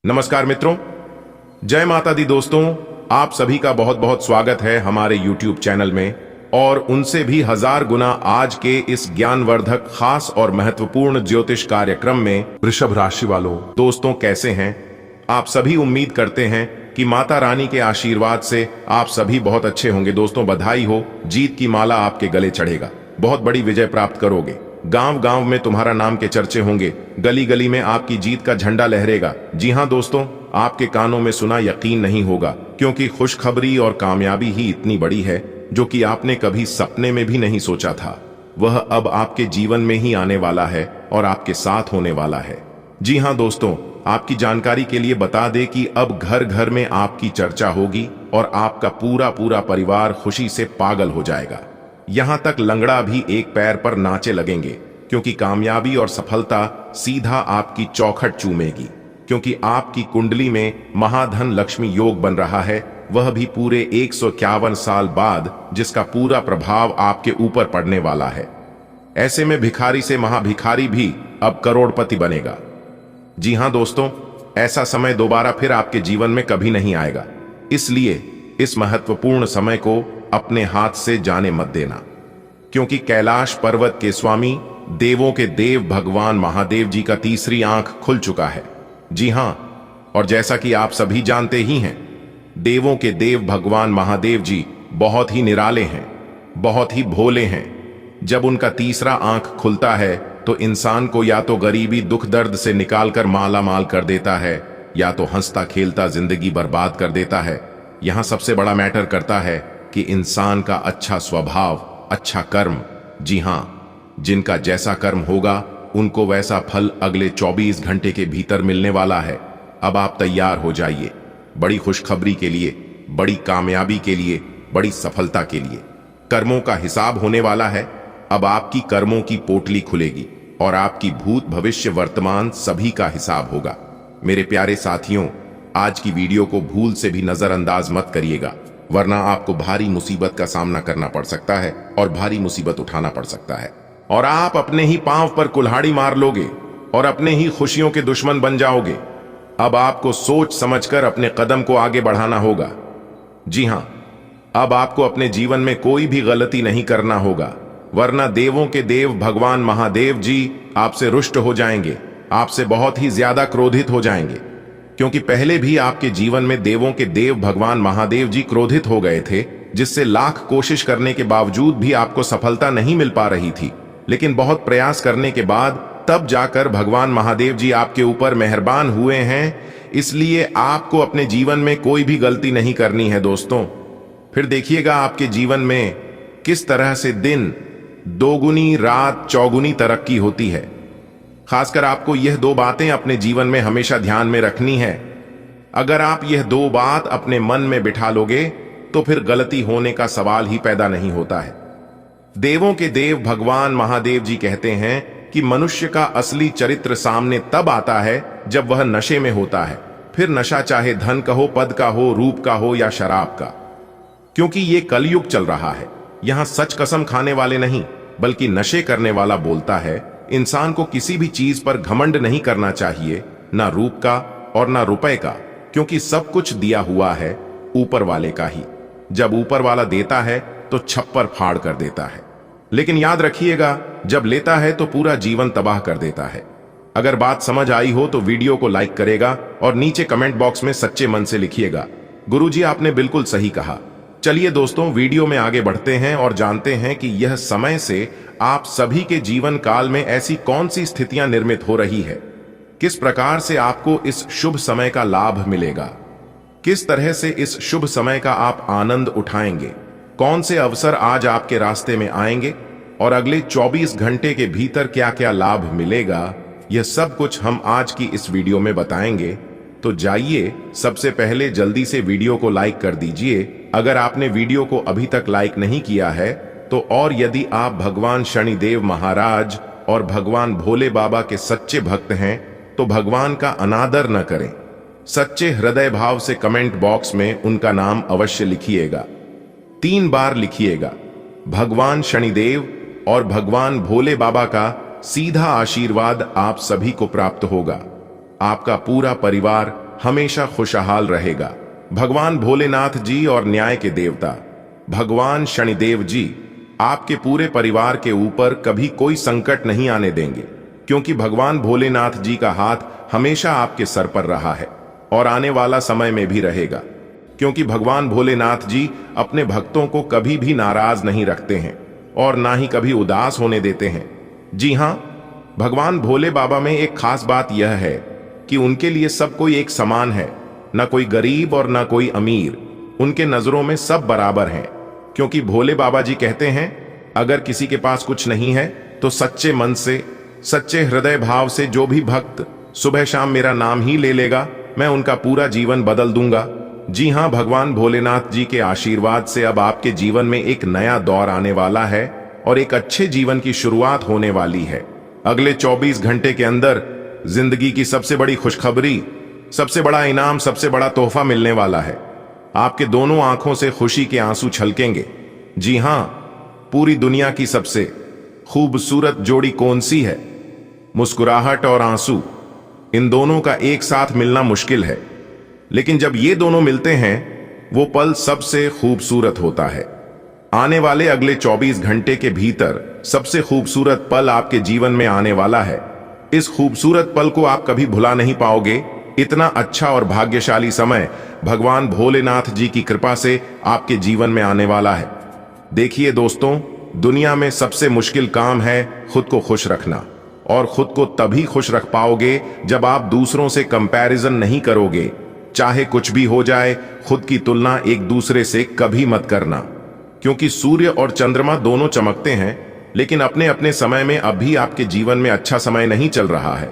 नमस्कार मित्रों, जय माता दी दोस्तों। आप सभी का बहुत बहुत स्वागत है हमारे YouTube चैनल में और उनसे भी हजार गुना आज के इस ज्ञानवर्धक खास और महत्वपूर्ण ज्योतिष कार्यक्रम में। वृषभ राशि वालों दोस्तों, कैसे हैं आप सभी? उम्मीद करते हैं कि माता रानी के आशीर्वाद से आप सभी बहुत अच्छे होंगे। दोस्तों, बधाई हो, जीत की माला आपके गले चढ़ेगा, बहुत बड़ी विजय प्राप्त करोगे। गांव गांव में तुम्हारा नाम के चर्चे होंगे, गली गली में आपकी जीत का झंडा लहरेगा। जी हां दोस्तों, आपके कानों में सुना यकीन नहीं होगा, क्योंकि खुशखबरी और कामयाबी ही इतनी बड़ी है जो कि आपने कभी सपने में भी नहीं सोचा था। वह अब आपके जीवन में ही आने वाला है और आपके साथ होने वाला है। जी हां दोस्तों, आपकी जानकारी के लिए बता दें कि अब घर घर में आपकी चर्चा होगी और आपका पूरा पूरा परिवार खुशी से पागल हो जाएगा। यहां तक लंगड़ा भी एक पैर पर नाचे लगेंगे, क्योंकि कामयाबी और सफलता सीधा आपकी चौखट चूमेगी। क्योंकि आपकी कुंडली में महाधन लक्ष्मी योग बन रहा है, वह भी पूरे 151 साल बाद, जिसका पूरा प्रभाव आपके ऊपर पड़ने वाला है। ऐसे में भिखारी से महाभिखारी भी अब करोड़पति बनेगा। जी हां दोस्तों, ऐसा समय दोबारा फिर आपके जीवन में कभी नहीं आएगा। इसलिए इस महत्वपूर्ण समय को अपने हाथ से जाने मत देना, क्योंकि कैलाश पर्वत के स्वामी, देवों के देव भगवान महादेव जी का तीसरी आंख खुल चुका है। जी हां, और जैसा कि आप सभी जानते ही हैं, देवों के देव भगवान महादेव जी बहुत ही निराले हैं, बहुत ही भोले हैं। जब उनका तीसरा आंख खुलता है तो इंसान को या तो गरीबी दुख दर्द से निकालकर माला माल कर देता है, या तो हंसता खेलता जिंदगी बर्बाद कर देता है। यहां सबसे बड़ा मैटर करता है कि इंसान का अच्छा स्वभाव, अच्छा कर्म। जी हां, जिनका जैसा कर्म होगा उनको वैसा फल अगले 24 घंटे के भीतर मिलने वाला है। अब आप तैयार हो जाइए बड़ी खुशखबरी के लिए, बड़ी कामयाबी के लिए, बड़ी सफलता के लिए। कर्मों का हिसाब होने वाला है। अब आपकी कर्मों की पोटली खुलेगी और आपकी भूत भविष्य वर्तमान सभी का हिसाब होगा। मेरे प्यारे साथियों, आज की वीडियो को भूल से भी नजरअंदाज मत करिएगा, वरना आपको भारी मुसीबत का सामना करना पड़ सकता है और भारी मुसीबत उठाना पड़ सकता है, और आप अपने ही पांव पर कुल्हाड़ी मार लोगे और अपने ही खुशियों के दुश्मन बन जाओगे। अब आपको सोच समझकर अपने कदम को आगे बढ़ाना होगा। जी हां, अब आपको अपने जीवन में कोई भी गलती नहीं करना होगा, वरना देवों के देव भगवान महादेव जी आपसे रुष्ट हो जाएंगे, आपसे बहुत ही ज्यादा क्रोधित हो जाएंगे। क्योंकि पहले भी आपके जीवन में देवों के देव भगवान महादेव जी क्रोधित हो गए थे, जिससे लाख कोशिश करने के बावजूद भी आपको सफलता नहीं मिल पा रही थी। लेकिन बहुत प्रयास करने के बाद तब जाकर भगवान महादेव जी आपके ऊपर मेहरबान हुए हैं। इसलिए आपको अपने जीवन में कोई भी गलती नहीं करनी है दोस्तों। फिर देखिएगा आपके जीवन में किस तरह से दिन दोगुनी, रात चौगुनी तरक्की होती है। खासकर आपको यह दो बातें अपने जीवन में हमेशा ध्यान में रखनी है। अगर आप यह दो बात अपने मन में बिठा लोगे तो फिर गलती होने का सवाल ही पैदा नहीं होता है। देवों के देव भगवान महादेव जी कहते हैं कि मनुष्य का असली चरित्र सामने तब आता है जब वह नशे में होता है। फिर नशा चाहे धन का हो, पद का हो, रूप का हो या शराब का। क्योंकि ये कलयुग चल रहा है। यहां सच कसम खाने वाले नहीं, बल्कि नशे करने वाला बोलता है। इंसान को किसी भी चीज पर घमंड नहीं करना चाहिए, ना रूप का और ना रुपए का, क्योंकि सब कुछ दिया हुआ है ऊपर वाले का ही। जब ऊपर वाला देता है तो छप्पर फाड़ कर देता है, लेकिन याद रखिएगा, जब लेता है तो पूरा जीवन तबाह कर देता है। अगर बात समझ आई हो तो वीडियो को लाइक करेगा और नीचे कमेंट बॉक्स में सच्चे मन से लिखिएगा, गुरुजी आपने बिल्कुल सही कहा। चलिए दोस्तों, वीडियो में आगे बढ़ते हैं और जानते हैं कि यह समय से आप सभी के जीवन काल में ऐसी कौन सी स्थितियां निर्मित हो रही है, किस प्रकार से आपको इस शुभ समय का लाभ मिलेगा, किस तरह से इस शुभ समय का आप आनंद उठाएंगे, कौन से अवसर आज आपके रास्ते में आएंगे और अगले 24 घंटे के भीतर क्या क्या लाभ मिलेगा, यह सब कुछ हम आज की इस वीडियो में बताएंगे। तो जाइए, सबसे पहले जल्दी से वीडियो को लाइक कर दीजिए अगर आपने वीडियो को अभी तक लाइक नहीं किया है तो। और यदि आप भगवान शनिदेव महाराज और भगवान भोले बाबा के सच्चे भक्त हैं तो भगवान का अनादर न करें। सच्चे हृदय भाव से कमेंट बॉक्स में उनका नाम अवश्य लिखिएगा, 3 बार लिखिएगा। भगवान शनिदेव और भगवान भोले बाबा का सीधा आशीर्वाद आप सभी को प्राप्त होगा। आपका पूरा परिवार हमेशा खुशहाल रहेगा। भगवान भोलेनाथ जी और न्याय के देवता भगवान शनिदेव जी आपके पूरे परिवार के ऊपर कभी कोई संकट नहीं आने देंगे, क्योंकि भगवान भोलेनाथ जी का हाथ हमेशा आपके सर पर रहा है और आने वाला समय में भी रहेगा, क्योंकि भगवान भोलेनाथ जी अपने भक्तों को कभी भी नाराज नहीं रखते हैं और ना ही कभी उदास होने देते हैं। जी हां, भगवान भोले बाबा में एक खास बात यह है कि उनके लिए सब कोई एक समान है, ना कोई गरीब और ना कोई अमीर। उनके नजरों में सब बराबर हैं, क्योंकि भोले बाबा जी कहते हैं, अगर किसी के पास कुछ नहीं है तो सच्चे मन से, सच्चे हृदय भाव से जो भी भक्त सुबह शाम मेरा नाम ही ले लेगा, मैं उनका पूरा जीवन बदल दूंगा। जी हां, भगवान भोलेनाथ जी के आशीर्वाद से अब आपके जीवन में एक नया दौर आने वाला है और एक अच्छे जीवन की शुरुआत होने वाली है। अगले 24 घंटे के अंदर जिंदगी की सबसे बड़ी खुशखबरी, सबसे बड़ा इनाम, सबसे बड़ा तोहफा मिलने वाला है। आपके दोनों आंखों से खुशी के आंसू छलकेंगे। जी हां, पूरी दुनिया की सबसे खूबसूरत जोड़ी कौन सी है? मुस्कुराहट और आंसू, इन दोनों का एक साथ मिलना मुश्किल है, लेकिन जब ये दोनों मिलते हैं वो पल सबसे खूबसूरत होता है। आने वाले अगले 24 घंटे के भीतर सबसे खूबसूरत पल आपके जीवन में आने वाला है। इस खूबसूरत पल को आप कभी भुला नहीं पाओगे। इतना अच्छा और भाग्यशाली समय भगवान भोलेनाथ जी की कृपा से आपके जीवन में आने वाला है। देखिए दोस्तों, दुनिया में सबसे मुश्किल काम है खुद को खुश रखना, और खुद को तभी खुश रख पाओगे जब आप दूसरों से कंपैरिजन नहीं करोगे। चाहे कुछ भी हो जाए, खुद की तुलना एक दूसरे से कभी मत करना, क्योंकि सूर्य और चंद्रमा दोनों चमकते हैं, लेकिन अपने अपने समय में अभी आपके जीवन में अच्छा समय नहीं चल रहा है।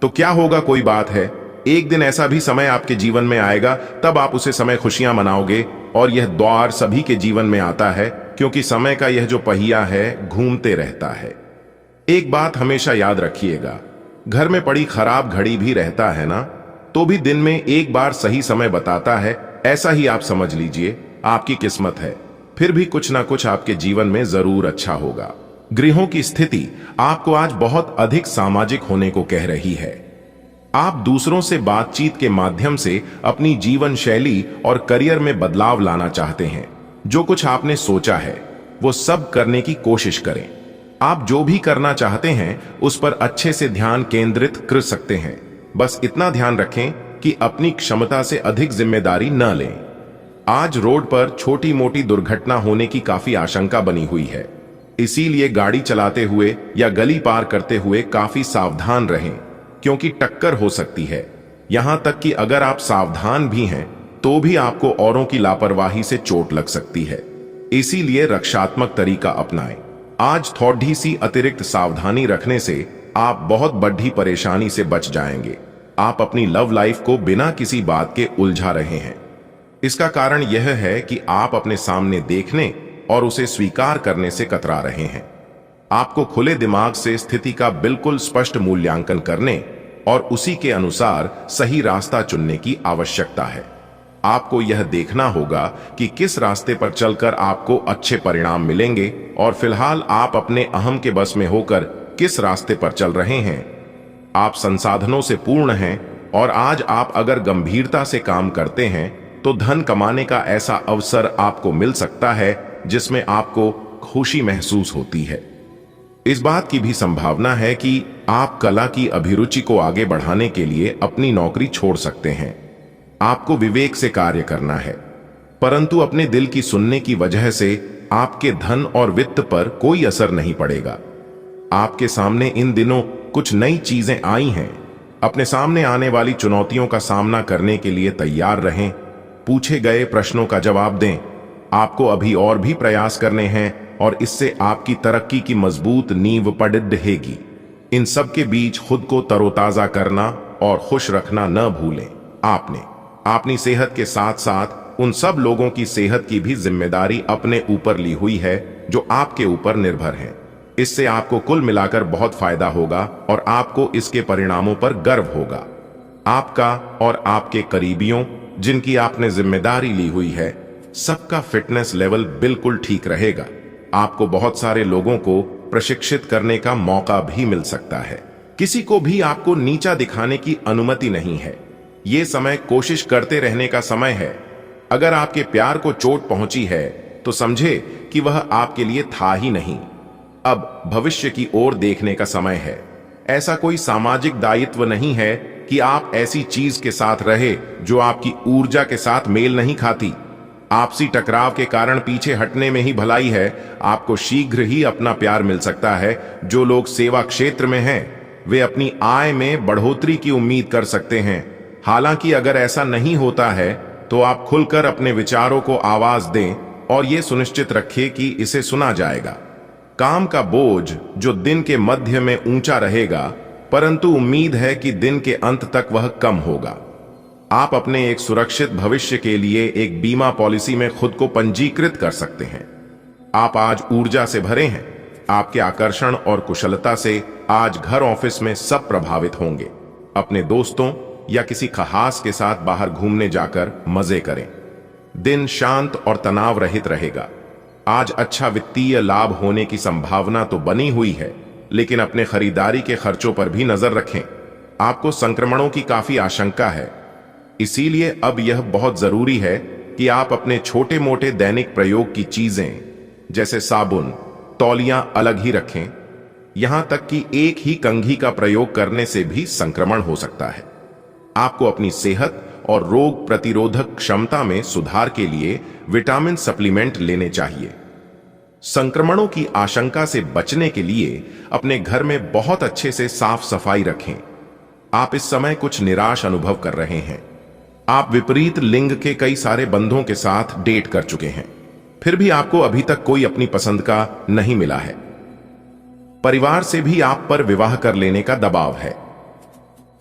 तो क्या होगा, कोई बात है, एक दिन ऐसा भी समय आपके जीवन में आएगा, तब आप उसे समय खुशियां मनाओगे। और यह द्वार सभी के जीवन में आता है, क्योंकि समय का यह जो पहिया है घूमते रहता है। एक बात हमेशा याद रखिएगा, घर में पड़ी खराब घड़ी भी रहता है ना, तो भी दिन में एक बार सही समय बताता है। ऐसा ही आप समझ लीजिए, आपकी किस्मत है, फिर भी कुछ ना कुछ आपके जीवन में जरूर अच्छा होगा। ग्रहों की स्थिति आपको आज बहुत अधिक सामाजिक होने को कह रही है। आप दूसरों से बातचीत के माध्यम से अपनी जीवन शैली और करियर में बदलाव लाना चाहते हैं। जो कुछ आपने सोचा है वो सब करने की कोशिश करें। आप जो भी करना चाहते हैं उस पर अच्छे से ध्यान केंद्रित कर सकते हैं। बस इतना ध्यान रखें कि अपनी क्षमता से अधिक जिम्मेदारी न लें। आज रोड पर छोटी मोटी दुर्घटना होने की काफी आशंका बनी हुई है, इसीलिए गाड़ी चलाते हुए या गली पार करते हुए काफी सावधान रहें, क्योंकि टक्कर हो सकती है। यहां तक कि अगर आप सावधान भी हैं तो भी आपको औरों की लापरवाही से चोट लग सकती है, इसीलिए रक्षात्मक तरीका अपनाएं। आज थोड़ी सी अतिरिक्त सावधानी रखने से आप बहुत बड़ी परेशानी से बच जाएंगे। आप अपनी लव लाइफ को बिना किसी बात के उलझा रहे हैं। इसका कारण यह है कि आप अपने सामने देखने और उसे स्वीकार करने से कतरा रहे हैं। आपको खुले दिमाग से स्थिति का बिल्कुल स्पष्ट मूल्यांकन करने और उसी के अनुसार सही रास्ता चुनने की आवश्यकता है। आपको यह देखना होगा कि किस रास्ते पर चलकर आपको अच्छे परिणाम मिलेंगे, और फिलहाल आप अपने अहम के बस में होकर किस रास्ते पर चल रहे हैं। आप संसाधनों से पूर्ण हैं, और आज आप अगर गंभीरता से काम करते हैं तो धन कमाने का ऐसा अवसर आपको मिल सकता है जिसमें आपको खुशी महसूस होती है। इस बात की भी संभावना है कि आप कला की अभिरुचि को आगे बढ़ाने के लिए अपनी नौकरी छोड़ सकते हैं। आपको विवेक से कार्य करना है, परंतु अपने दिल की सुनने की वजह से आपके धन और वित्त पर कोई असर नहीं पड़ेगा। आपके सामने इन दिनों कुछ नई चीजें आई हैं। अपने सामने आने वाली चुनौतियों का सामना करने के लिए तैयार रहें। पूछे गए प्रश्नों का जवाब दें। आपको अभी और भी प्रयास करने हैं, और इससे आपकी तरक्की की मजबूत नींव पड़ रहेगी। इन सब के बीच खुद को तरोताजा करना और खुश रखना न भूलें। आपने अपनी सेहत के साथ साथ उन सब लोगों की सेहत की भी जिम्मेदारी अपने ऊपर ली हुई है जो आपके ऊपर निर्भर हैं। इससे आपको कुल मिलाकर बहुत फायदा होगा और आपको इसके परिणामों पर गर्व होगा। आपका और आपके करीबियों जिनकी आपने जिम्मेदारी ली हुई है, सबका फिटनेस लेवल बिल्कुल ठीक रहेगा। आपको बहुत सारे लोगों को प्रशिक्षित करने का मौका भी मिल सकता है। किसी को भी आपको नीचा दिखाने की अनुमति नहीं है। ये समय कोशिश करते रहने का समय है। अगर आपके प्यार को चोट पहुंची है तो समझे कि वह आपके लिए था ही नहीं। अब भविष्य की ओर देखने का समय है। ऐसा कोई सामाजिक दायित्व नहीं है कि आप ऐसी चीज के साथ रहे जो आपकी ऊर्जा के साथ मेल नहीं खाती। आपसी टकराव के कारण पीछे हटने में ही भलाई है। आपको शीघ्र ही अपना प्यार मिल सकता है। जो लोग सेवा क्षेत्र में हैं, वे अपनी आय में बढ़ोतरी की उम्मीद कर सकते हैं। हालांकि अगर ऐसा नहीं होता है तो आप खुलकर अपने विचारों को आवाज दें और यह सुनिश्चित रखें कि इसे सुना जाएगा। काम का बोझ जो दिन के मध्य में ऊंचा रहेगा, परंतु उम्मीद है कि दिन के अंत तक वह कम होगा। आप अपने एक सुरक्षित भविष्य के लिए एक बीमा पॉलिसी में खुद को पंजीकृत कर सकते हैं। आप आज ऊर्जा से भरे हैं। आपके आकर्षण और कुशलता से आज घर ऑफिस में सब प्रभावित होंगे। अपने दोस्तों या किसी खास के साथ बाहर घूमने जाकर मजे करें। दिन शांत और तनाव रहित रहेगा। आज अच्छा वित्तीय लाभ होने की संभावना तो बनी हुई है, लेकिन अपने खरीदारी के खर्चों पर भी नजर रखें। आपको संक्रमणों की काफी आशंका है, इसीलिए अब यह बहुत जरूरी है कि आप अपने छोटे मोटे दैनिक प्रयोग की चीजें जैसे साबुन, तौलियां अलग ही रखें। यहां तक कि एक ही कंघी का प्रयोग करने से भी संक्रमण हो सकता है। आपको अपनी सेहत और रोग प्रतिरोधक क्षमता में सुधार के लिए विटामिन सप्लीमेंट लेने चाहिए। संक्रमणों की आशंका से बचने के लिए अपने घर में बहुत अच्छे से साफ सफाई रखें। आप इस समय कुछ निराश अनुभव कर रहे हैं। आप विपरीत लिंग के कई सारे बंधों के साथ डेट कर चुके हैं, फिर भी आपको अभी तक कोई अपनी पसंद का नहीं मिला है। परिवार से भी आप पर विवाह कर लेने का दबाव है।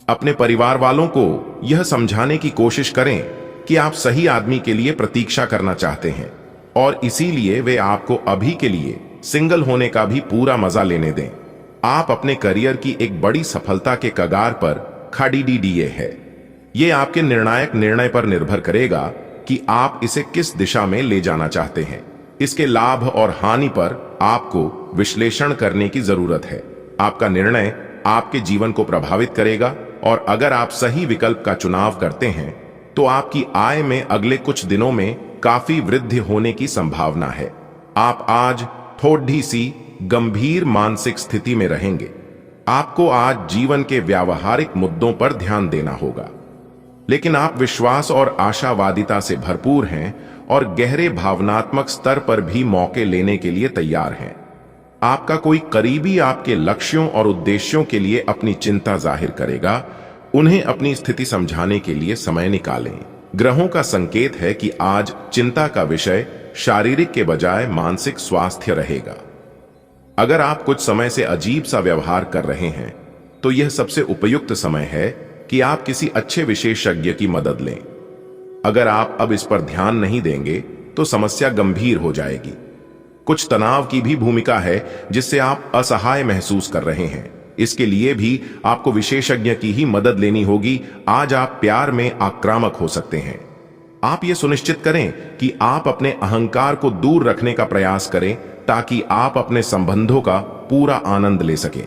अपने परिवार वालों को यह समझाने की कोशिश करें कि आप सही आदमी के लिए प्रतीक्षा करना चाहते हैं और इसीलिए वे आपको अभी के लिए सिंगल होने का भी पूरा मजा लेने दें। आप अपने करियर की एक बड़ी सफलता के कगार पर खड़ी है। यह आपके निर्णायक निर्णय पर निर्भर करेगा कि आप इसे किस दिशा में ले जाना चाहते हैं। इसके लाभ और हानि पर आपको विश्लेषण करने की जरूरत है। आपका निर्णय आपके जीवन को प्रभावित करेगा और अगर आप सही विकल्प का चुनाव करते हैं तो आपकी आय में अगले कुछ दिनों में काफी वृद्धि होने की संभावना है। आप आज थोड़ी सी गंभीर मानसिक स्थिति में रहेंगे। आपको आज जीवन के व्यावहारिक मुद्दों पर ध्यान देना होगा, लेकिन आप विश्वास और आशावादिता से भरपूर हैं और गहरे भावनात्मक स्तर पर भी मौके लेने के लिए तैयार हैं। आपका कोई करीबी आपके लक्ष्यों और उद्देश्यों के लिए अपनी चिंता जाहिर करेगा। उन्हें अपनी स्थिति समझाने के लिए समय निकालें। ग्रहों का संकेत है कि आज चिंता का विषय शारीरिक के बजाय मानसिक स्वास्थ्य रहेगा। अगर आप कुछ समय से अजीब सा व्यवहार कर रहे हैं तो यह सबसे उपयुक्त समय है कि आप किसी अच्छे विशेषज्ञ की मदद लें। अगर आप अब इस पर ध्यान नहीं देंगे तो समस्या गंभीर हो जाएगी। कुछ तनाव की भी भूमिका है जिससे आप असहाय महसूस कर रहे हैं। इसके लिए भी आपको विशेषज्ञ की ही मदद लेनी होगी। आज आप प्यार में आक्रामक हो सकते हैं। आप ये सुनिश्चित करें कि आप अपने अहंकार को दूर रखने का प्रयास करें ताकि आप अपने संबंधों का पूरा आनंद ले सकें।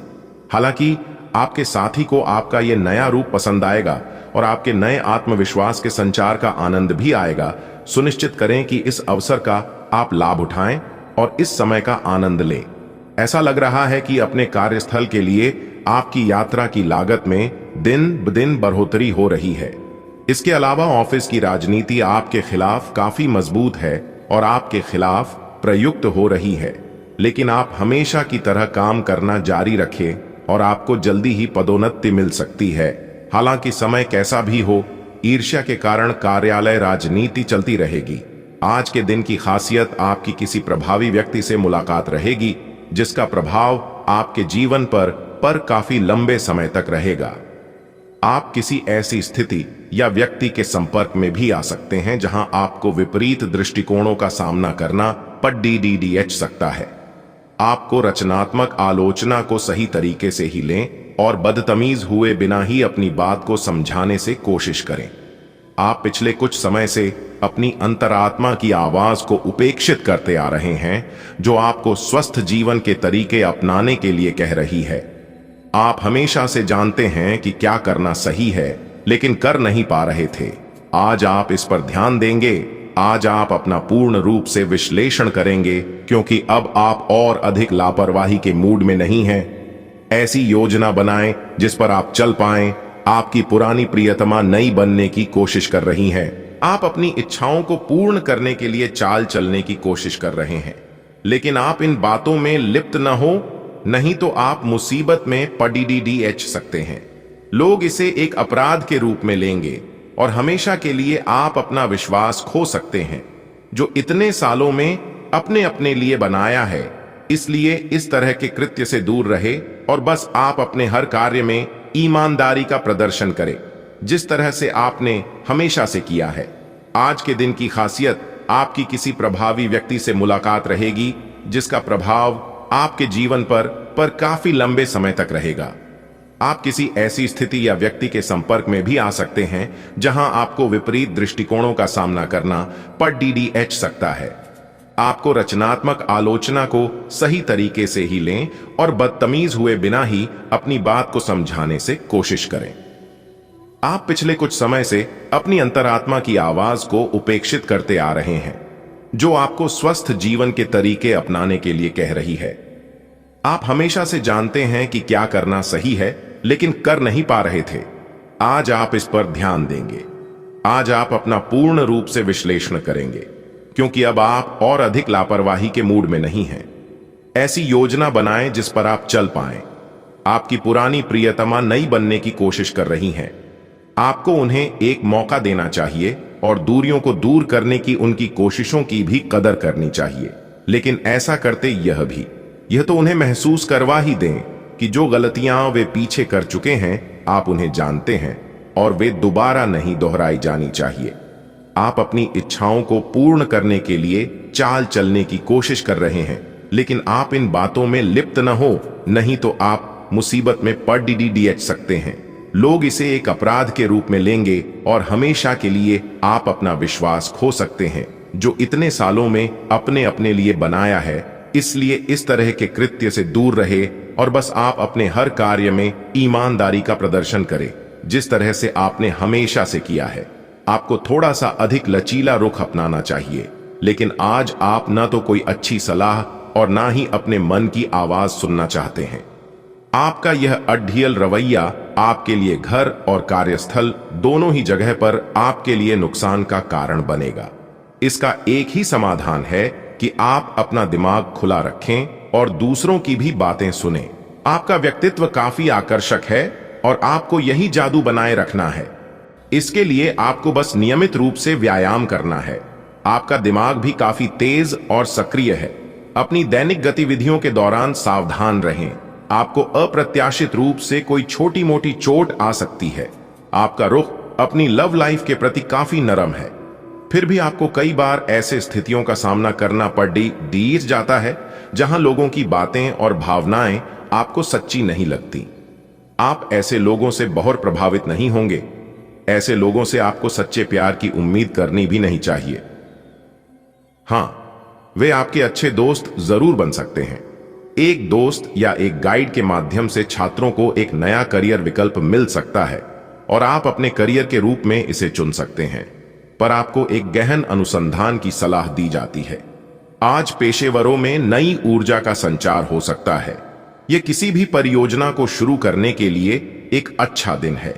हालांकि आपके साथी को आपका यह नया रूप पसंद आएगा और आपके नए आत्मविश्वास के संचार का आनंद भी आएगा। सुनिश्चित करें कि इस अवसर का आप लाभ उठाएं और इस समय का आनंद लें। ऐसा लग रहा है कि अपने कार्यस्थल के लिए आपकी यात्रा की लागत में दिन ब दिन बढ़ोतरी हो रही है। इसके अलावा ऑफिस की राजनीति आपके खिलाफ काफी मजबूत है और आपके खिलाफ प्रयुक्त हो रही है, लेकिन आप हमेशा की तरह काम करना जारी रखें और आपको जल्दी ही पदोन्नति मिल सकती है। हालांकि समय कैसा भी हो, ईर्ष्या के कारण कार्यालय राजनीति चलती रहेगी। आज के दिन की खासियत आपकी किसी प्रभावी व्यक्ति से मुलाकात रहेगी जिसका प्रभाव आपके जीवन पर काफी लंबे समय तक रहेगा। आप किसी ऐसी स्थिति या व्यक्ति के संपर्क में भी आ सकते हैं जहां आपको विपरीत दृष्टिकोणों का सामना करना पड़ सकता है। आपको रचनात्मक आलोचना को सही तरीके से ही लें और बदतमीज हुए बिना ही अपनी बात को समझाने से कोशिश करें। आप पिछले कुछ समय से अपनी अंतरात्मा की आवाज को उपेक्षित करते आ रहे हैं जो आपको स्वस्थ जीवन के तरीके अपनाने के लिए कह रही है। आप हमेशा से जानते हैं कि क्या करना सही है, लेकिन कर नहीं पा रहे थे। आज आप इस पर ध्यान देंगे। आज आप अपना पूर्ण रूप से विश्लेषण करेंगे, क्योंकि अब आप और अधिक लापरवाही के मूड में नहीं हैं। ऐसी योजना बनाएं जिस पर आप चल पाएं। आपकी पुरानी प्रियतमा नई बनने की कोशिश कर रही है। आप अपनी इच्छाओं को पूर्ण करने के लिए चाल चलने की कोशिश कर रहे हैं, लेकिन आप इन बातों में लिप्त न हो, नहीं तो आप मुसीबत में पड़ीडीएच सकते हैं। लोग इसे एक अपराध के रूप में लेंगे और हमेशा के लिए आप अपना विश्वास खो सकते हैं, जो इतने सालों में अपने अपने लिए बनाया है। इसलिए इस तरह के कृत्य से दूर रहे और बस आप अपने हर कार्य में ईमानदारी का प्रदर्शन करें, जिस तरह से आपने हमेशा से किया है। आज के दिन की खासियत आपकी किसी प्रभावी व्यक्ति से मुलाकात रहेगी, जिसका प्रभाव आपके जीवन पर काफी लंबे समय तक रहेगा। आप किसी ऐसी स्थिति या व्यक्ति के संपर्क में भी आ सकते हैं जहां आपको विपरीत दृष्टिकोणों का सामना करना पड़ीडीएच सकता है। आपको रचनात्मक आलोचना को सही तरीके से ही लें और बदतमीज हुए बिना ही अपनी बात को समझाने से कोशिश करें। आप पिछले कुछ समय से अपनी अंतरात्मा की आवाज को उपेक्षित करते आ रहे हैं, जो आपको स्वस्थ जीवन के तरीके अपनाने के लिए कह रही है। आप हमेशा से जानते हैं कि क्या करना सही है, लेकिन कर नहीं पा रहे थे। आज आप इस पर ध्यान देंगे। आज आप अपना पूर्ण रूप से विश्लेषण करेंगे, क्योंकि अब आप और अधिक लापरवाही के मूड में नहीं हैं। ऐसी योजना बनाएं जिस पर आप चल पाएं। आपकी पुरानी प्रियतमा नई बनने की कोशिश कर रही हैं। आपको उन्हें एक मौका देना चाहिए और दूरियों को दूर करने की उनकी कोशिशों की भी कदर करनी चाहिए। लेकिन ऐसा करते यह तो उन्हें महसूस करवा ही दें कि जो गलतियां वे पीछे कर चुके हैं, आप उन्हें जानते हैं और वे दोबारा नहीं दोहराई जानी चाहिए। आप अपनी इच्छाओं को पूर्ण करने के लिए चाल चलने की कोशिश कर रहे हैं, लेकिन आप इन बातों में लिप्त न हो, नहीं तो आप मुसीबत में पड़ीडीएच सकते हैं। लोग इसे एक अपराध के रूप में लेंगे और हमेशा के लिए आप अपना विश्वास खो सकते हैं, जो इतने सालों में अपने अपने लिए बनाया है। इसलिए इस तरह के कृत्य से दूर रहे और बस आप अपने हर कार्य में ईमानदारी का प्रदर्शन करें, जिस तरह से आपने हमेशा से किया है। आपको थोड़ा सा अधिक लचीला रुख अपनाना चाहिए, लेकिन आज आप न तो कोई अच्छी सलाह और ना ही अपने मन की आवाज सुनना चाहते हैं। आपका यह अढ़ियल रवैया आपके लिए घर और कार्यस्थल दोनों ही जगह पर आपके लिए नुकसान का कारण बनेगा। इसका एक ही समाधान है कि आप अपना दिमाग खुला रखें और दूसरों की भी बातें सुनें। आपका व्यक्तित्व काफी आकर्षक है और आपको यही जादू बनाए रखना है। इसके लिए आपको बस नियमित रूप से व्यायाम करना है। आपका दिमाग भी काफी तेज और सक्रिय है। अपनी दैनिक गतिविधियों के दौरान सावधान रहें। आपको अप्रत्याशित रूप से कोई छोटी मोटी चोट आ सकती है। आपका रुख अपनी लव लाइफ के प्रति काफी नरम है, फिर भी आपको कई बार ऐसे स्थितियों का सामना करना पड़ जाता है जहां लोगों की बातें और भावनाएं आपको सच्ची नहीं लगती। आप ऐसे लोगों से बहुत प्रभावित नहीं होंगे। ऐसे लोगों से आपको सच्चे प्यार की उम्मीद करनी भी नहीं चाहिए। हां, वे आपके अच्छे दोस्त जरूर बन सकते हैं। एक दोस्त या एक गाइड के माध्यम से छात्रों को एक नया करियर विकल्प मिल सकता है और आप अपने करियर के रूप में इसे चुन सकते हैं, पर आपको एक गहन अनुसंधान की सलाह दी जाती है। आज पेशेवरों में नई ऊर्जा का संचार हो सकता है। यह किसी भी परियोजना को शुरू करने के लिए एक अच्छा दिन है।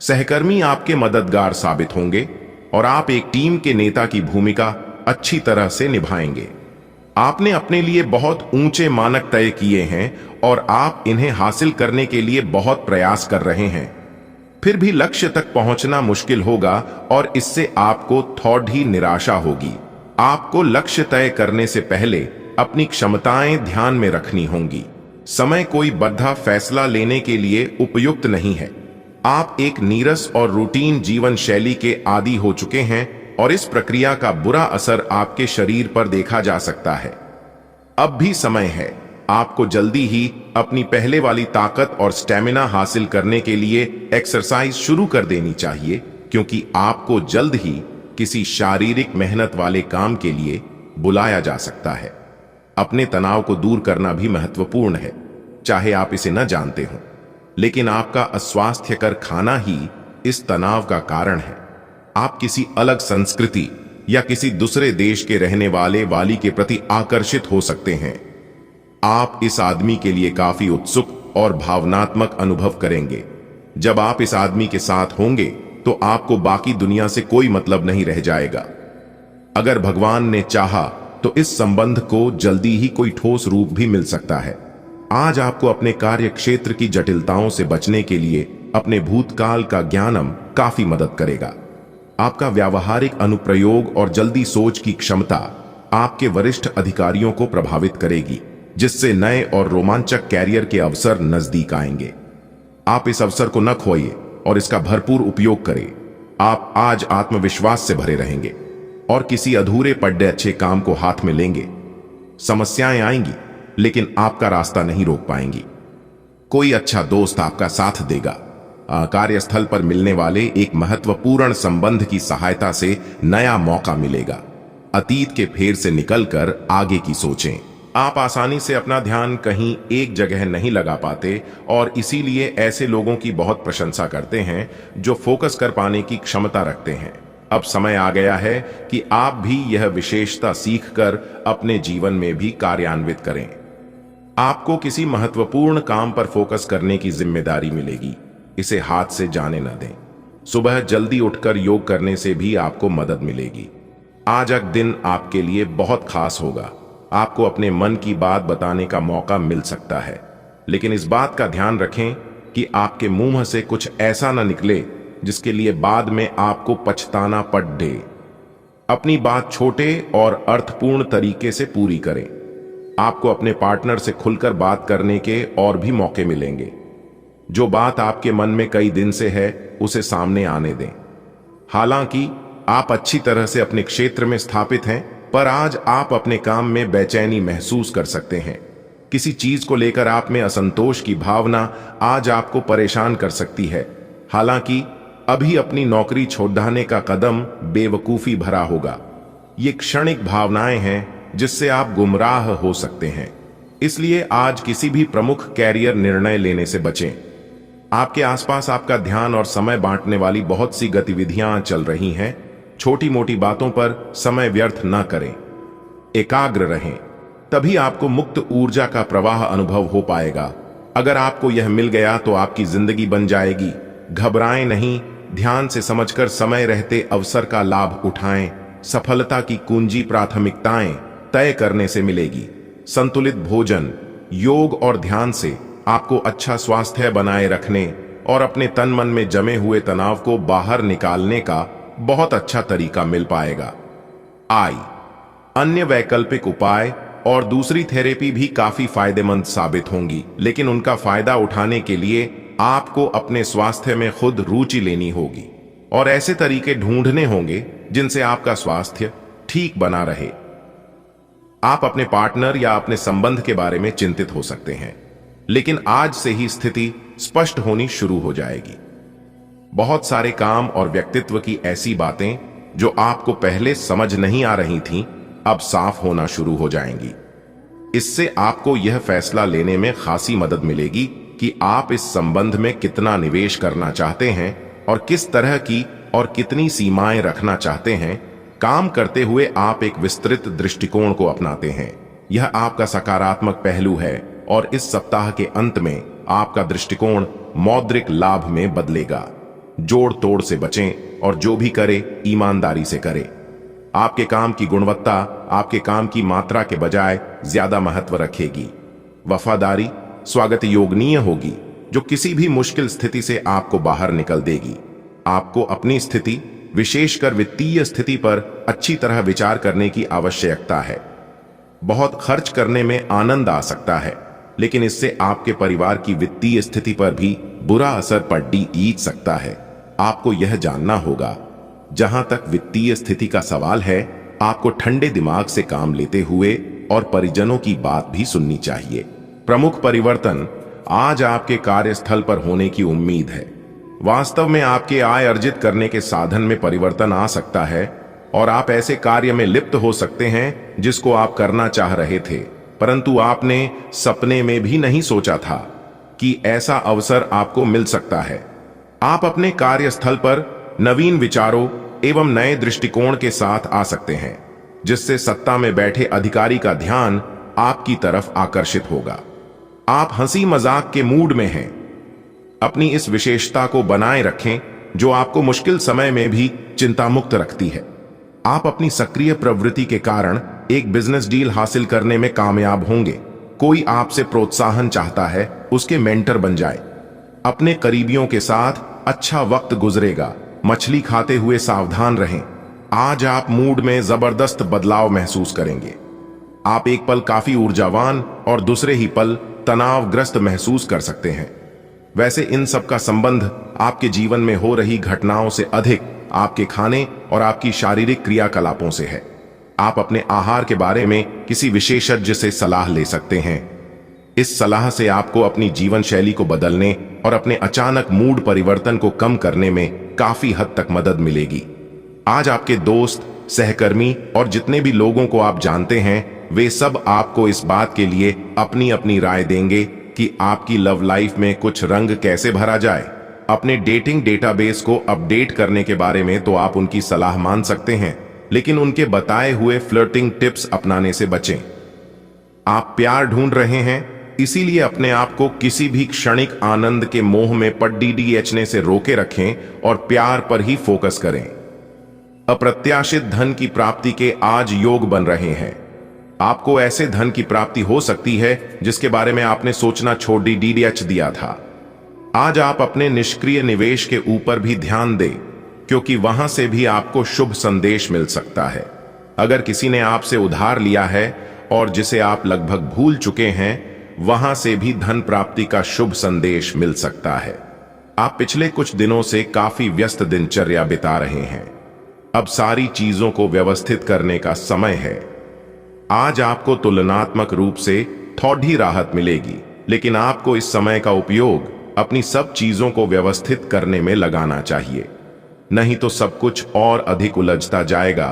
सहकर्मी आपके मददगार साबित होंगे और आप एक टीम के नेता की भूमिका अच्छी तरह से निभाएंगे। आपने अपने लिए बहुत ऊंचे मानक तय किए हैं और आप इन्हें हासिल करने के लिए बहुत प्रयास कर रहे हैं। फिर भी लक्ष्य तक पहुंचना मुश्किल होगा और इससे आपको थोड़ी निराशा होगी। आपको लक्ष्य तय करने से पहले अपनी क्षमताएं ध्यान में रखनी होंगी। समय कोई बद्धा फैसला लेने के लिए उपयुक्त नहीं है। आप एक नीरस और रूटीन जीवन शैली के आदी हो चुके हैं और इस प्रक्रिया का बुरा असर आपके शरीर पर देखा जा सकता है। अब भी समय है। आपको जल्दी ही अपनी पहले वाली ताकत और स्टेमिना हासिल करने के लिए एक्सरसाइज शुरू कर देनी चाहिए, क्योंकि आपको जल्द ही किसी शारीरिक मेहनत वाले काम के लिए बुलाया जा सकता है। अपने तनाव को दूर करना भी महत्वपूर्ण है, चाहे आप इसे न जानते हो। लेकिन आपका अस्वास्थ्यकर खाना ही इस तनाव का कारण है। आप किसी अलग संस्कृति या किसी दूसरे देश के रहने वाले वाली के प्रति आकर्षित हो सकते हैं। आप इस आदमी के लिए काफी उत्सुक और भावनात्मक अनुभव करेंगे। जब आप इस आदमी के साथ होंगे तो आपको बाकी दुनिया से कोई मतलब नहीं रह जाएगा। अगर भगवान ने चाहा तो इस संबंध को जल्दी ही कोई ठोस रूप भी मिल सकता है। आज आपको अपने कार्य क्षेत्र की जटिलताओं से बचने के लिए अपने भूतकाल का ज्ञानम काफी मदद करेगा। आपका व्यावहारिक अनुप्रयोग और जल्दी सोच की क्षमता आपके वरिष्ठ अधिकारियों को प्रभावित करेगी, जिससे नए और रोमांचक कैरियर के अवसर नजदीक आएंगे। आप इस अवसर को न खोइए और इसका भरपूर उपयोग करें। आप आज आत्मविश्वास से भरे रहेंगे और किसी अधूरे पड़े अच्छे काम को हाथ में लेंगे। समस्याएं आएंगी लेकिन आपका रास्ता नहीं रोक पाएंगी। कोई अच्छा दोस्त आपका साथ देगा। कार्यस्थल पर मिलने वाले एक महत्वपूर्ण संबंध की सहायता से नया मौका मिलेगा। अतीत के फेर से निकलकर आगे की सोचें। आप आसानी से अपना ध्यान कहीं एक जगह नहीं लगा पाते और इसीलिए ऐसे लोगों की बहुत प्रशंसा करते हैं जो फोकस कर पाने की क्षमता रखते हैं। अब समय आ गया है कि आप भी यह विशेषता सीखकर अपने जीवन में भी कार्यान्वित करें। आपको किसी महत्वपूर्ण काम पर फोकस करने की जिम्मेदारी मिलेगी। इसे हाथ से जाने न दें। सुबह जल्दी उठकर योग करने से भी आपको मदद मिलेगी। आज का दिन आपके लिए बहुत खास होगा। आपको अपने मन की बात बताने का मौका मिल सकता है, लेकिन इस बात का ध्यान रखें कि आपके मुंह से कुछ ऐसा न निकले जिसके लिए बाद में आपको पछताना पड़े। अपनी बात छोटे और अर्थपूर्ण तरीके से पूरी करें। आपको अपने पार्टनर से खुलकर बात करने के और भी मौके मिलेंगे। जो बात आपके मन में कई दिन से है उसे सामने आने दें। हालांकि आप अच्छी तरह से अपने क्षेत्र में स्थापित हैं, पर आज आप अपने काम में बेचैनी महसूस कर सकते हैं। किसी चीज को लेकर आप में असंतोष की भावना आज आपको परेशान कर सकती है। हालांकि अभी अपनी नौकरी छोड़ने का कदम बेवकूफी भरा होगा। ये क्षणिक भावनाएं हैं जिससे आप गुमराह हो सकते हैं। इसलिए आज किसी भी प्रमुख कैरियर निर्णय लेने से बचें। आपके आसपास आपका ध्यान और समय बांटने वाली बहुत सी गतिविधियां चल रही हैं। छोटी मोटी बातों पर समय व्यर्थ न करें। एकाग्र रहें, तभी आपको मुक्त ऊर्जा का प्रवाह अनुभव हो पाएगा। अगर आपको यह मिल गया तो आपकी जिंदगी बन जाएगी। घबराएं नहीं, ध्यान से समझकर समय रहते अवसर का लाभ उठाएं। सफलता की कुंजी प्राथमिकताएं तय करने से मिलेगी। संतुलित भोजन, योग और ध्यान से आपको अच्छा स्वास्थ्य बनाए रखने और अपने तन मन में जमे हुए तनाव को बाहर निकालने का बहुत अच्छा तरीका मिल पाएगा। अन्य वैकल्पिक उपाय और दूसरी थेरेपी भी काफी फायदेमंद साबित होंगी, लेकिन उनका फायदा उठाने के लिए आपको अपने स्वास्थ्य में खुद रुचि लेनी होगी और ऐसे तरीके ढूंढने होंगे जिनसे आपका स्वास्थ्य ठीक बना रहे। आप अपने पार्टनर या अपने संबंध के बारे में चिंतित हो सकते हैं, लेकिन आज से ही स्थिति स्पष्ट होनी शुरू हो जाएगी। बहुत सारे काम और व्यक्तित्व की ऐसी बातें जो आपको पहले समझ नहीं आ रही थीं, अब साफ होना शुरू हो जाएंगी। इससे आपको यह फैसला लेने में खासी मदद मिलेगी कि आप इस संबंध में कितना निवेश करना चाहते हैं और किस तरह की और कितनी सीमाएं रखना चाहते हैं। काम करते हुए आप एक विस्तृत दृष्टिकोण को अपनाते हैं। यह आपका सकारात्मक पहलू है और इस सप्ताह के अंत में आपका दृष्टिकोण मौद्रिक लाभ में बदलेगा। जोड़ तोड़ से बचें और जो भी करे ईमानदारी से करें। आपके काम की गुणवत्ता आपके काम की मात्रा के बजाय ज्यादा महत्व रखेगी। वफादारी स्वागत योगनीय होगी जो किसी भी मुश्किल स्थिति से आपको बाहर निकल देगी। आपको अपनी स्थिति, विशेषकर वित्तीय स्थिति पर अच्छी तरह विचार करने की आवश्यकता है। बहुत खर्च करने में आनंद आ सकता है, लेकिन इससे आपके परिवार की वित्तीय स्थिति पर भी बुरा असर पड़ सकता है। आपको यह जानना होगा। जहां तक वित्तीय स्थिति का सवाल है, आपको ठंडे दिमाग से काम लेते हुए और परिजनों की बात भी सुननी चाहिए। प्रमुख परिवर्तन आज आपके कार्यस्थल पर होने की उम्मीद है। वास्तव में आपके आय अर्जित करने के साधन में परिवर्तन आ सकता है और आप ऐसे कार्य में लिप्त हो सकते हैं जिसको आप करना चाह रहे थे, परंतु आपने सपने में भी नहीं सोचा था कि ऐसा अवसर आपको मिल सकता है। आप अपने कार्यस्थल पर नवीन विचारों एवं नए दृष्टिकोण के साथ आ सकते हैं, जिससे सत्ता में बैठे अधिकारी का ध्यान आपकी तरफ आकर्षित होगा। आप हंसी मजाक के मूड में हैं। अपनी इस विशेषता को बनाए रखें जो आपको मुश्किल समय में भी चिंतामुक्त रखती है। आप अपनी सक्रिय प्रवृत्ति के कारण एक बिजनेस डील हासिल करने में कामयाब होंगे। कोई आपसे प्रोत्साहन चाहता है, उसके मेंटर बन जाए। अपने करीबियों के साथ अच्छा वक्त गुजरेगा। मछली खाते हुए सावधान रहें। आज आप मूड में जबरदस्त बदलाव महसूस करेंगे। आप एक पल काफी ऊर्जावान और दूसरे ही पल तनावग्रस्त महसूस कर सकते हैं। वैसे इन सब का संबंध आपके जीवन में हो रही घटनाओं से अधिक आपके खाने और आपकी शारीरिक क्रियाकलापों से है। आप अपने आहार के बारे में किसी विशेषज्ञ से सलाह ले सकते हैं। इस सलाह से आपको अपनी जीवन शैली को बदलने और अपने अचानक मूड परिवर्तन को कम करने में काफी हद तक मदद मिलेगी। आज आपके दोस्त, सहकर्मी और जितने भी लोगों को आप जानते हैं, वे सब आपको इस बात के लिए अपनी अपनी राय देंगे कि आपकी लव लाइफ में कुछ रंग कैसे भरा जाए। अपने डेटिंग डेटाबेस को अपडेट करने के बारे में तो आप उनकी सलाह मान सकते हैं, लेकिन उनके बताए हुए फ्लर्टिंग टिप्स अपनाने से बचें। आप प्यार ढूंढ रहे हैं, इसीलिए अपने आप को किसी भी क्षणिक आनंद के मोह में पड़ने से रोके रखें और प्यार पर ही फोकस करें। अप्रत्याशित धन की प्राप्ति के आज योग बन रहे हैं। आपको ऐसे धन की प्राप्ति हो सकती है जिसके बारे में आपने सोचना छोड़ दिया था। आज आप अपने निष्क्रिय निवेश के ऊपर भी ध्यान दें, क्योंकि वहां से भी आपको शुभ संदेश मिल सकता है। अगर किसी ने आपसे उधार लिया है और जिसे आप लगभग भूल चुके हैं, वहां से भी धन प्राप्ति का शुभ संदेश मिल सकता है। आप पिछले कुछ दिनों से काफी व्यस्त दिनचर्या बिता रहे हैं। अब सारी चीजों को व्यवस्थित करने का समय है। आज आपको तुलनात्मक रूप से थोड़ी राहत मिलेगी, लेकिन आपको इस समय का उपयोग अपनी सब चीजों को व्यवस्थित करने में लगाना चाहिए, नहीं तो सब कुछ और अधिक उलझता जाएगा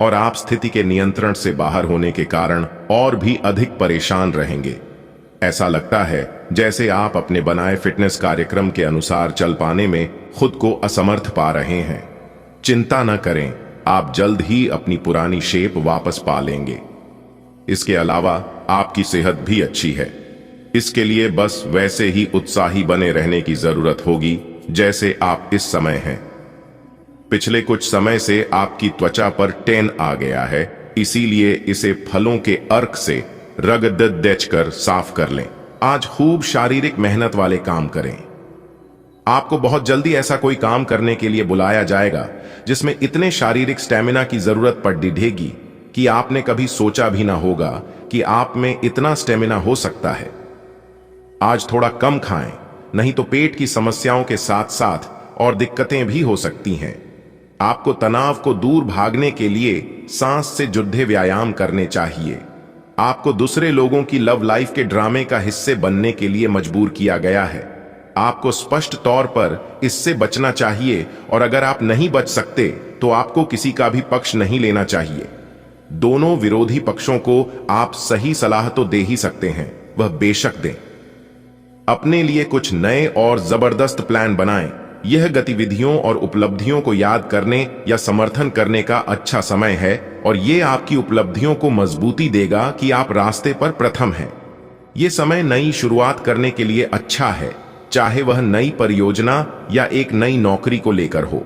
और आप स्थिति के नियंत्रण से बाहर होने के कारण और भी अधिक परेशान रहेंगे। ऐसा लगता है जैसे आप अपने बनाए फिटनेस कार्यक्रम के अनुसार चल पाने में खुद को असमर्थ पा रहे हैं। चिंता न करें, आप जल्द ही अपनी पुरानी शेप वापस पा लेंगे। इसके अलावा आपकी सेहत भी अच्छी है। इसके लिए बस वैसे ही उत्साही बने रहने की जरूरत होगी जैसे आप इस समय हैं। पिछले कुछ समय से आपकी त्वचा पर टैन आ गया है, इसीलिए इसे फलों के अर्क से रगड़ साफ कर लें। आज खूब शारीरिक मेहनत वाले काम करें। आपको बहुत जल्दी ऐसा कोई काम करने के लिए बुलाया जाएगा जिसमें इतने शारीरिक स्टेमिना की जरूरत पड़ेगी कि आपने कभी सोचा भी ना होगा कि आप में इतना स्टेमिना हो सकता है। आज थोड़ा कम खाएं, नहीं तो पेट की समस्याओं के साथ साथ और दिक्कतें भी हो सकती हैं। आपको तनाव को दूर भागने के लिए सांस से जुड़े व्यायाम करने चाहिए। आपको दूसरे लोगों की लव लाइफ के ड्रामे का हिस्से बनने के लिए मजबूर किया गया है। आपको स्पष्ट तौर पर इससे बचना चाहिए, और अगर आप नहीं बच सकते तो आपको किसी का भी पक्ष नहीं लेना चाहिए। दोनों विरोधी पक्षों को आप सही सलाह तो दे ही सकते हैं, वह बेशक दें। अपने लिए कुछ नए और जबरदस्त प्लान बनाएं। यह गतिविधियों और उपलब्धियों को याद करने या समर्थन करने का अच्छा समय है, और यह आपकी उपलब्धियों को मजबूती देगा कि आप रास्ते पर प्रथम हैं। यह समय नई शुरुआत करने के लिए अच्छा है, चाहे वह नई परियोजना या एक नई नौकरी को लेकर हो।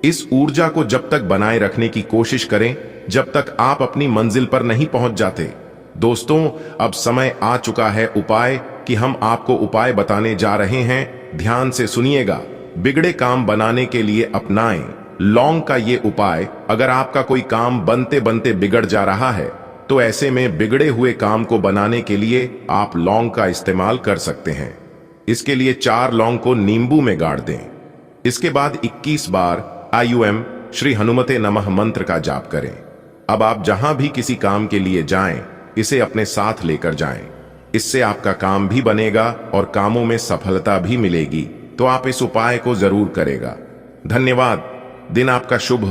इस ऊर्जा को जब तक बनाए रखने की कोशिश करें जब तक आप अपनी मंजिल पर नहीं पहुंच जाते। दोस्तों, अब समय आ चुका है उपाय कि हम आपको उपाय बताने जा रहे हैं। ध्यान से सुनिएगा। बिगड़े काम बनाने के लिए अपनाएं लौंग का ये उपाय। अगर आपका कोई काम बनते बनते बिगड़ जा रहा है तो ऐसे में बिगड़े हुए काम को बनाने के लिए आप लौंग का इस्तेमाल कर सकते हैं। इसके लिए 4 लौंग को नींबू में गाड़ दें। इसके बाद 21 बार IUM श्री हनुमते नमः मंत्र का जाप करें। अब आप जहां भी किसी काम के लिए जाएं, इसे अपने साथ लेकर जाएं। इससे आपका काम भी बनेगा और कामों में सफलता भी मिलेगी। तो आप इस उपाय को जरूर करेगा। धन्यवाद। दिन आपका शुभ हो।